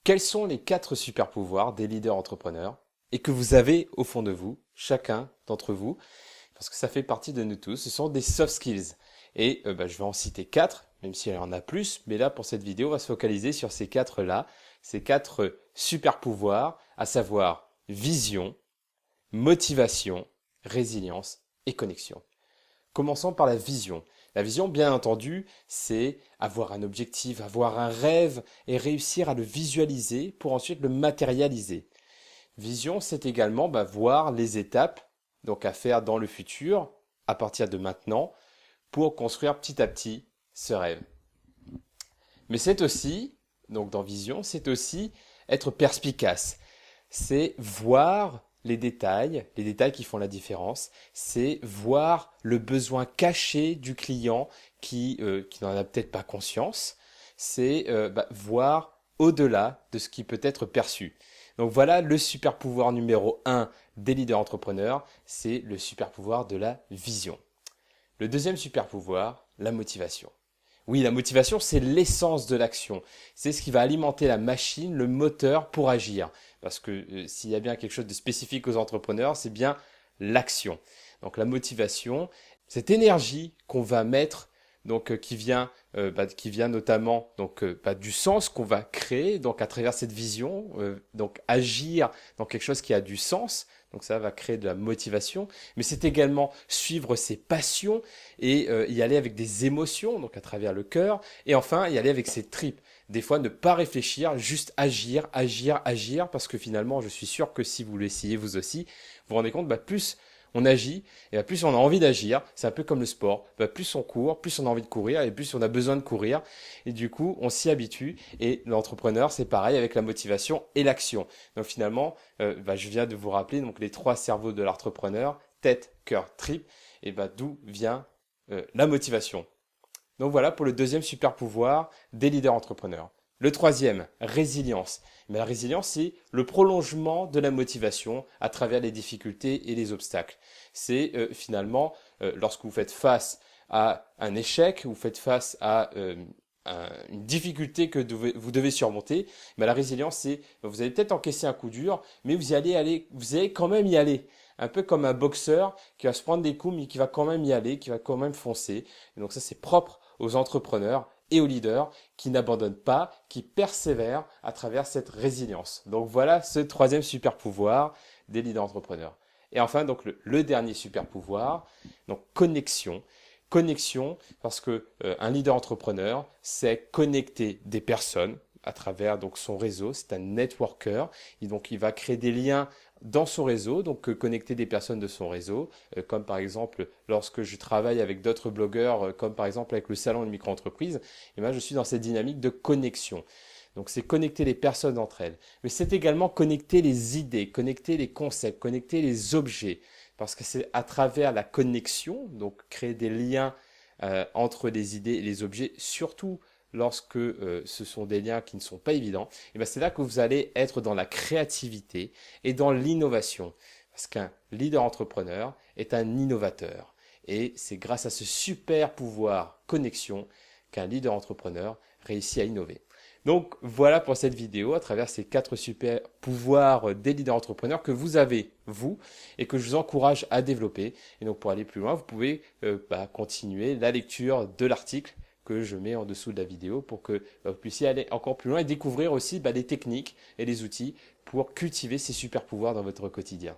Quels sont les 4 super pouvoirs des leaders entrepreneurs et que vous avez au fond de vous, chacun d'entre vous, parce que ça fait partie de nous tous, ce sont des soft skills. Et je vais en citer 4, même s'il y en a plus, mais là pour cette vidéo, on va se focaliser sur ces 4-là, ces 4 super pouvoirs, à savoir vision, motivation, résilience et connexion. Commençons par la vision. La vision, bien entendu, c'est avoir un objectif, avoir un rêve et réussir à le visualiser pour ensuite le matérialiser. Vision, c'est également voir les étapes donc à faire dans le futur, à partir de maintenant, pour construire petit à petit ce rêve. Mais c'est aussi, donc dans vision, c'est aussi être perspicace. C'est voir les détails qui font la différence, c'est voir le besoin caché du client qui n'en a peut-être pas conscience, c'est voir au-delà de ce qui peut être perçu. Donc voilà le super pouvoir numéro 1 des leaders entrepreneurs, c'est le super pouvoir de la vision. Le deuxième super pouvoir, la motivation. Oui, la motivation, c'est l'essence de l'action. C'est ce qui va alimenter la machine, le moteur pour agir. Parce que s'il y a bien quelque chose de spécifique aux entrepreneurs, c'est bien l'action. Donc la motivation, cette énergie qu'on va mettre, qui vient notamment du sens qu'on va créer, donc à travers cette vision, donc agir dans quelque chose qui a du sens. Donc ça va créer de la motivation, mais c'est également suivre ses passions et y aller avec des émotions, donc à travers le cœur, et enfin y aller avec ses tripes. Des fois, ne pas réfléchir, juste agir, agir, agir, parce que finalement, je suis sûr que si vous l'essayez vous aussi, vous vous rendez compte, plus on agit, et plus on a envie d'agir, c'est un peu comme le sport, plus on court, plus on a envie de courir, et plus on a besoin de courir, et du coup, on s'y habitue, et l'entrepreneur, c'est pareil avec la motivation et l'action. Donc finalement, je viens de vous rappeler donc les 3 cerveaux de l'entrepreneur, tête, cœur, trip, et d'où vient la motivation. Donc voilà pour le deuxième super pouvoir des leaders entrepreneurs. Le troisième, résilience. Mais la résilience, c'est le prolongement de la motivation à travers les difficultés et les obstacles. C'est finalement, lorsque vous faites face à un échec, vous faites face à une difficulté que vous devez surmonter, la résilience, c'est vous allez peut-être encaisser un coup dur, mais vous allez quand même y aller. Un peu comme un boxeur qui va se prendre des coups, mais qui va quand même y aller, qui va quand même foncer. Et donc ça, c'est propre aux entrepreneurs et aux leaders qui n'abandonnent pas, qui persévèrent à travers cette résilience. Donc voilà ce troisième super pouvoir des leaders entrepreneurs. Et enfin, donc le dernier super pouvoir, donc connexion. Connexion, parce que un leader entrepreneur, c'est connecter des personnes à travers donc son réseau. C'est un networker, et donc il va créer des liens dans son réseau, donc connecter des personnes de son réseau, comme par exemple lorsque je travaille avec d'autres blogueurs, comme par exemple avec le salon de micro-entreprise, et je suis dans cette dynamique de connexion. Donc c'est connecter les personnes entre elles, mais c'est également connecter les idées, connecter les concepts, connecter les objets, parce que c'est à travers la connexion, donc créer des liens entre les idées et les objets, surtout lorsque ce sont des liens qui ne sont pas évidents, et c'est là que vous allez être dans la créativité et dans l'innovation. Parce qu'un leader entrepreneur est un innovateur. Et c'est grâce à ce super pouvoir connexion qu'un leader entrepreneur réussit à innover. Donc voilà pour cette vidéo à travers ces 4 super pouvoirs des leaders entrepreneurs que vous avez, vous, et que je vous encourage à développer. Et donc pour aller plus loin, vous pouvez continuer la lecture de l'article que je mets en dessous de la vidéo pour que vous puissiez aller encore plus loin et découvrir aussi les techniques et les outils pour cultiver ces super pouvoirs dans votre quotidien.